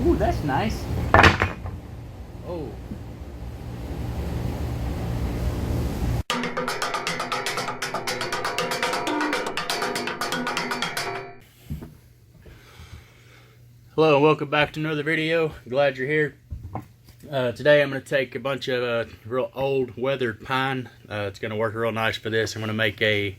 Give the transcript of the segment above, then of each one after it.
Ooh, that's nice. Oh. Hello and welcome back to another video. Glad you're here. Today I'm going to take a bunch of real old weathered pine. It's going to work real nice for this. I'm going to make a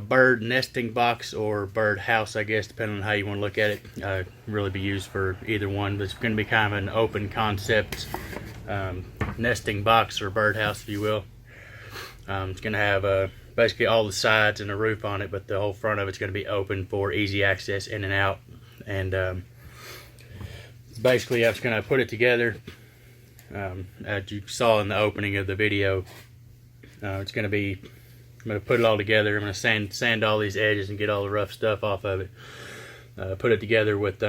bird nesting box or bird house, I guess, depending on how you want to look at it. Really be used for either one, but it's going to be kind of an open concept nesting box or bird house, if you will. It's going to have basically all the sides and a roof on it, but the whole front of it's going to be open for easy access in and out. And basically I'm just going to put it together as you saw in the opening of the video. I'm going to put it all together. I'm going to sand all these edges and get all the rough stuff off of it. Put it together with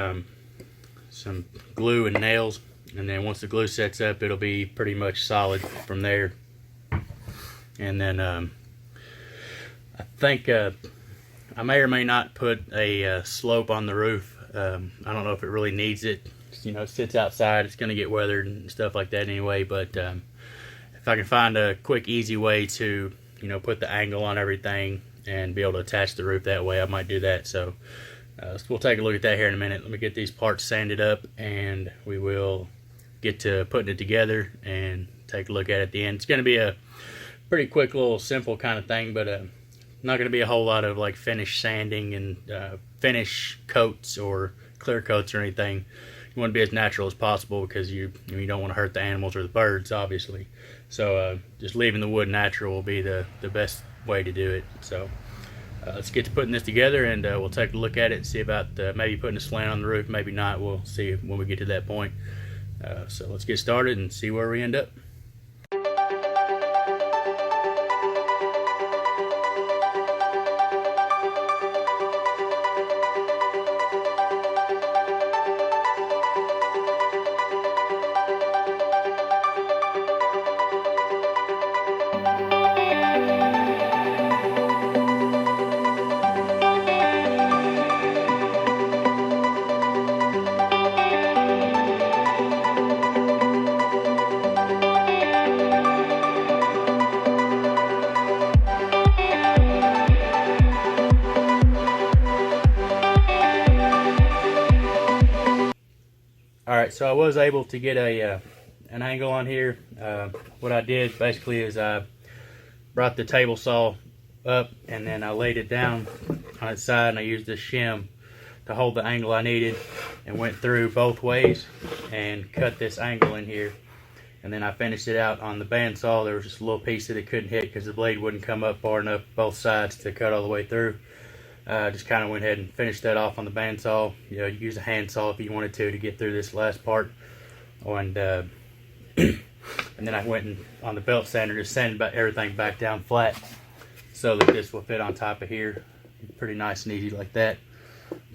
some glue and nails, and then once the glue sets up, it'll be pretty much solid from there. And then I think I may or may not put a slope on the roof. I don't know if it really needs it. You know, it sits outside, it's going to get weathered and stuff like that anyway, but if I can find a quick, easy way to, you know, put the angle on everything and be able to attach the roof that way, I might do that. So we'll take a look at that here in a minute. Let me get these parts sanded up and we will get to putting it together and take a look at it at the end. It's going to be a pretty quick, little simple kind of thing, but not going to be a whole lot of like finish sanding and finish coats or clear coats or anything. You want to be as natural as possible because you don't want to hurt the animals or the birds, obviously. So just leaving the wood natural will be the best way to do it. So let's get to putting this together, and we'll take a look at it and see about maybe putting a slant on the roof, maybe not. We'll see when we get to that point. So let's get started and see where we end up. Alright, so I was able to get an angle on here. What I did basically is I brought the table saw up and then I laid it down on its side, and I used the shim to hold the angle I needed and went through both ways and cut this angle in here. And then I finished it out on the bandsaw. There was just a little piece that it couldn't hit because the blade wouldn't come up far enough both sides to cut all the way through. Just kind of went ahead and finished that off on the bandsaw. You know, use a handsaw if you wanted to get through this last part. And and then I went and on the belt sander just sanded everything back down flat so that this will fit on top of here. Pretty nice and easy like that.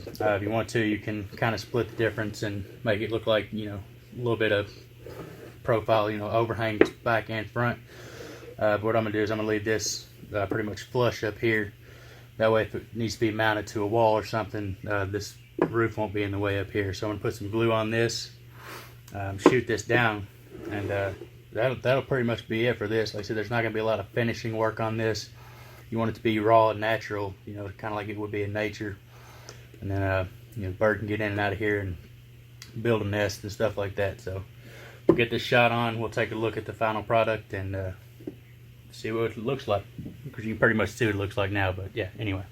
If you want to, you can kind of split the difference and make it look like, you know, a little bit of profile, you know, overhang back and front. But what I'm gonna do is I'm gonna leave this pretty much flush up here. That way, if it needs to be mounted to a wall or something, this roof won't be in the way up here. So I'm gonna put some glue on this, shoot this down, and that'll pretty much be it for this. Like I said, there's not gonna be a lot of finishing work on this. You want it to be raw and natural, you know, kind of like it would be in nature. And then, you know, the bird can get in and out of here and build a nest and stuff like that. So we'll get this shot on. We'll take a look at the final product and see what it looks like, because you can pretty much see what it looks like now, but yeah, anyway.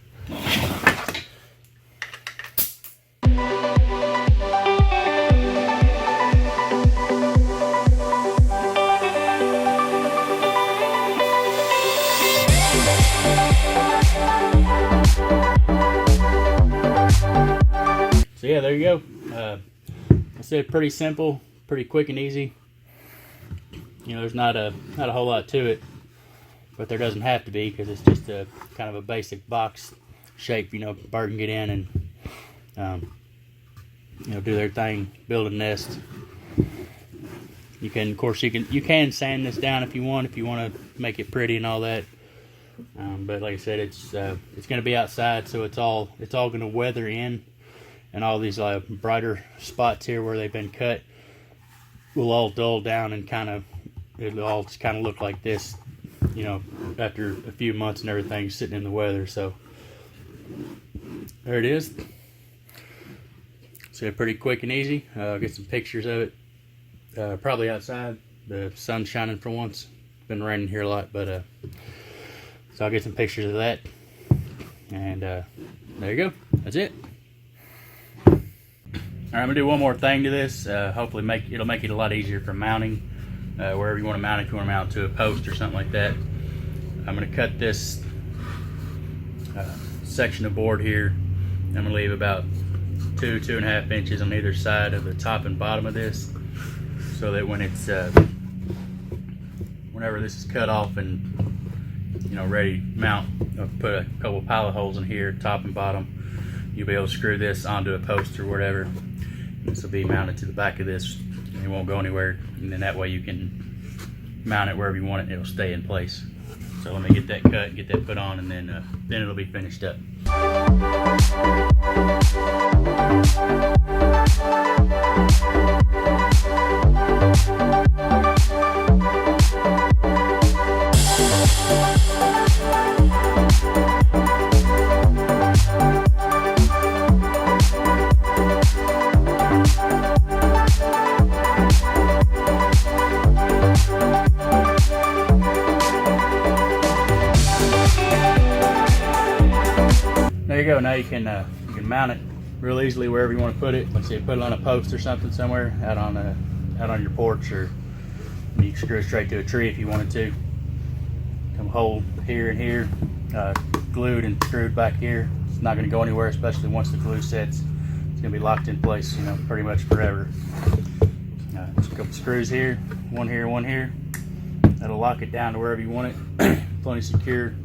So yeah, there you go. I said pretty simple, pretty quick and easy. You know, there's not a whole lot to it, but there doesn't have to be, because it's just a kind of a basic box shape. You know, bird can get in and you know, do their thing, build a nest. You can, of course, you can sand this down if you want to make it pretty and all that. But like I said, it's going to be outside, so it's all going to weather in, and all these brighter spots here where they've been cut will all dull down and it'll all just kind of look like this, you know, after a few months and everything sitting in the weather. So there it is. So pretty quick and easy. I'll get some pictures of it. Probably outside. The sun's shining for once. Been raining here a lot, but so I'll get some pictures of that. And there you go. That's it. Alright, I'm gonna do one more thing to this. Hopefully it'll make it a lot easier for mounting. Wherever you want to mount it, if you want to mount it to a post or something like that. I'm gonna cut this section of board here. I'm gonna leave about 2.5 inches on either side of the top and bottom of this, so that when it's whenever this is cut off and, you know, ready to mount, I'll put a couple pilot holes in here, top and bottom. You'll be able to screw this onto a post or whatever. This will be mounted to the back of this. It won't go anywhere, and then that way you can mount it wherever you want it and it'll stay in place. So let me get that cut, get that put on, and then it'll be finished up. There you go. Now you can mount it real easily wherever you want to put it. Let's say put it on a post or something somewhere out on your porch, or you can screw it straight to a tree if you wanted to. Come hold here and here, glued and screwed back here. It's not going to go anywhere, especially once the glue sets. It's going to be locked in place, you know, pretty much forever. Just a couple screws here, one here, one here. That'll lock it down to wherever you want it. Plenty secure.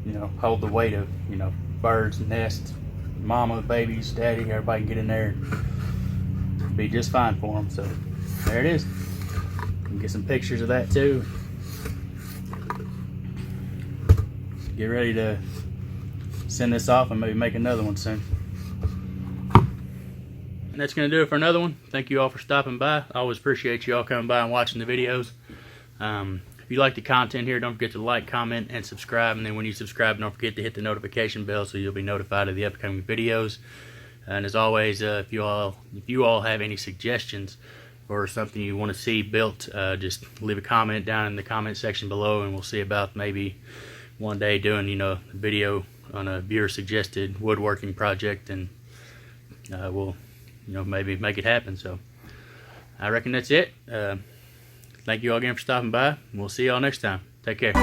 You know, hold the weight of, you know, birds, nests, mama, babies, daddy, everybody can get in there. It'll be just fine for them. So there it is. You can get some pictures of that too. Get ready to send this off and maybe make another one soon. And that's going to do it for another one. Thank you all for stopping by. I always appreciate you all coming by and watching the videos. If you like the content here, don't forget to like, comment, and subscribe. And then when you subscribe, don't forget to hit the notification bell so you'll be notified of the upcoming videos. And as always, if you all have any suggestions or something you want to see built, just leave a comment down in the comment section below, and we'll see about maybe one day doing, you know, a video on a viewer suggested woodworking project, and we'll, you know, maybe make it happen. So I reckon that's it. Thank you all again for stopping by. We'll see y'all next time. Take care.